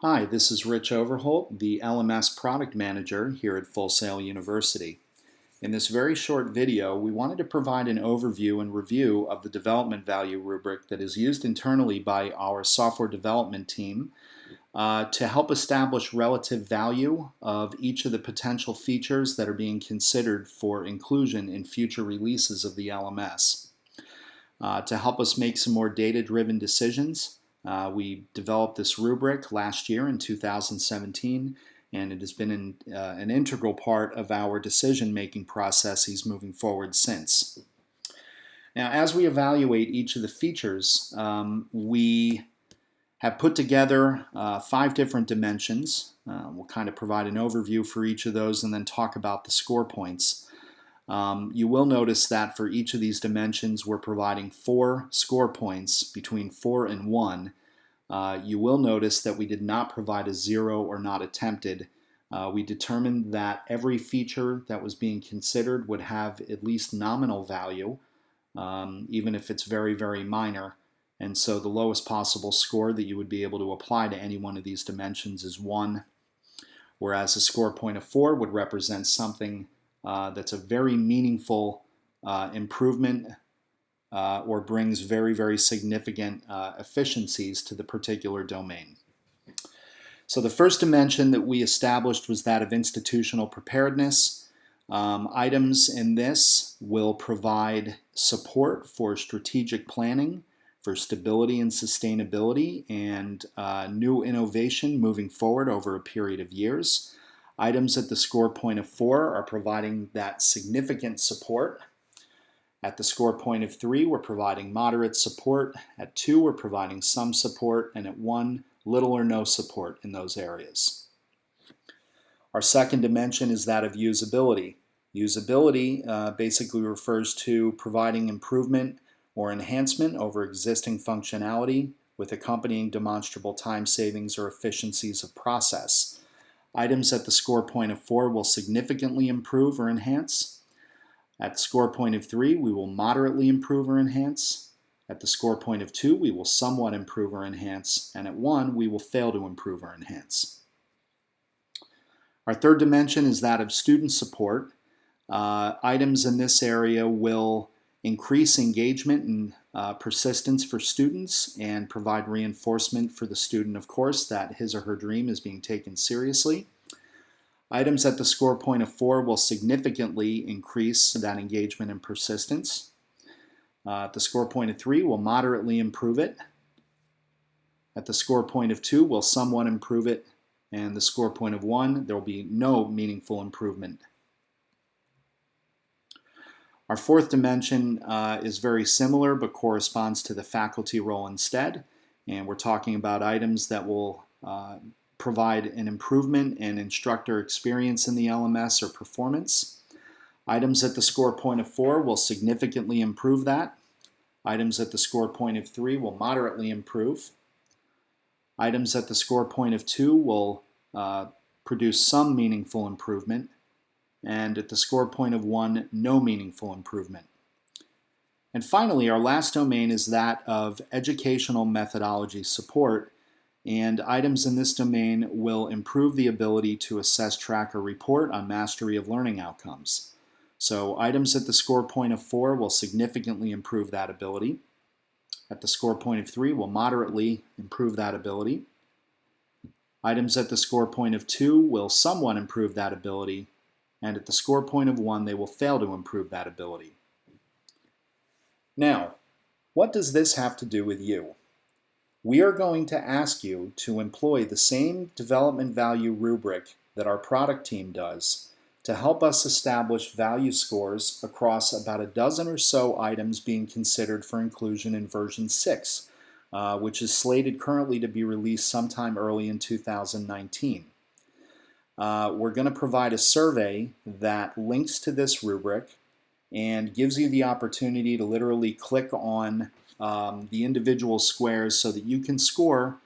Hi, this is Rich Overholt, the LMS Product Manager here at Sail University. In this very short video, we wanted to provide an overview and review of the development value rubric that is used internally by our software development team to help establish relative value of each of the potential features that are being considered for inclusion in future releases of the LMS. To help us make some more data-driven decisions, we developed this rubric last year in 2017, and it has been an integral part of our decision-making processes moving forward since. Now, as we evaluate each of the features, we have put together 5 different dimensions. We'll kind of provide an overview for each of those and then talk about the score points. You will notice that for each of these dimensions we're providing 4 score points between 4 and 1. You will notice that we did not provide a 0 or not attempted. We determined that every feature that was being considered would have at least nominal value, even if it's very, very minor. And so the lowest possible score that you would be able to apply to any one of these dimensions is 1, whereas a score point of 4 would represent something that's a very meaningful improvement or brings very, very significant efficiencies to the particular domain. So the first dimension that we established was that of institutional preparedness. Items in this will provide support for strategic planning, for stability and sustainability, and new innovation moving forward over a period of years. Items at the score point of 4 are providing that significant support. At the score point of 3, we're providing moderate support. At 2, we're providing some support. And at 1, little or no support in those areas. Our second dimension is that of usability. Usability basically refers to providing improvement or enhancement over existing functionality with accompanying demonstrable time savings or efficiencies of process. Items at the score point of 4 will significantly improve or enhance. At score point of 3, we will moderately improve or enhance. At the score point of 2, we will somewhat improve or enhance. And at 1, we will fail to improve or enhance. Our third dimension is that of student support. Items in this area will increase engagement and persistence for students and provide reinforcement for the student, of course, that his or her dream is being taken seriously. Items at the score point of 4 will significantly increase that engagement and persistence. At the score point of 3, we'll moderately improve it. At the score point of 2, we'll somewhat improve it. And the score point of 1, there will be no meaningful improvement. Our fourth dimension is very similar but corresponds to the faculty role instead. And we're talking about items that will provide an improvement in instructor experience in the LMS or performance. Items at the score point of 4 will significantly improve that. Items at the score point of 3 will moderately improve. Items at the score point of 2 will produce some meaningful improvement. And at the score point of 1, no meaningful improvement. And finally, our last domain is that of educational methodology support, and items in this domain will improve the ability to assess, track, or report on mastery of learning outcomes. So items at the score point of 4 will significantly improve that ability. At the score point of 3 will moderately improve that ability. Items at the score point of 2 will somewhat improve that ability. And at the score point of 1, they will fail to improve that ability. Now, what does this have to do with you? We are going to ask you to employ the same development value rubric that our product team does to help us establish value scores across about a dozen or so items being considered for inclusion in version 6, which is slated currently to be released sometime early in 2019. We're going to provide a survey that links to this rubric and gives you the opportunity to literally click on the individual squares so that you can score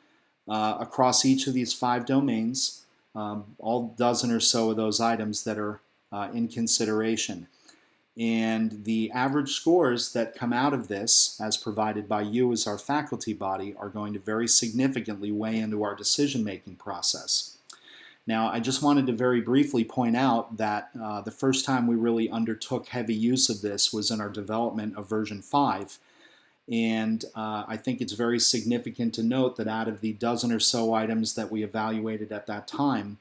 across each of these 5 domains, all dozen or so of those items that are in consideration. And the average scores that come out of this, as provided by you as our faculty body, are going to very significantly weigh into our decision-making process. Now, I just wanted to very briefly point out that the first time we really undertook heavy use of this was in our development of version 5. And I think it's very significant to note that out of the dozen or so items that we evaluated at that time,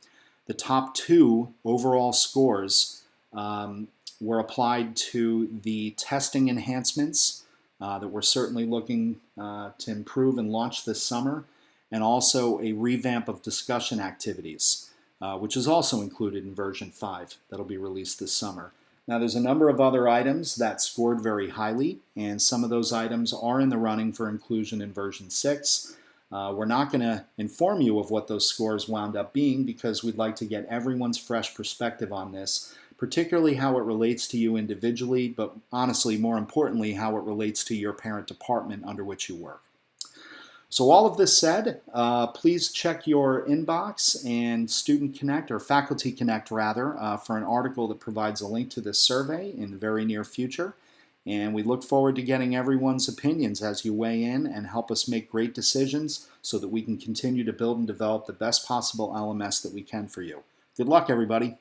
the top 2 overall scores were applied to the testing enhancements that we're certainly looking to improve and launch this summer, and also a revamp of discussion activities, which is also included in version 5 that'll be released this summer. Now, there's a number of other items that scored very highly, and some of those items are in the running for inclusion in version 6. We're not going to inform you of what those scores wound up being because we'd like to get everyone's fresh perspective on this, particularly how it relates to you individually, but honestly, more importantly, how it relates to your parent department under which you work. So all of this said, please check your inbox and Student Connect, or Faculty Connect rather, for an article that provides a link to this survey in the very near future. And we look forward to getting everyone's opinions as you weigh in and help us make great decisions so that we can continue to build and develop the best possible LMS that we can for you. Good luck, everybody.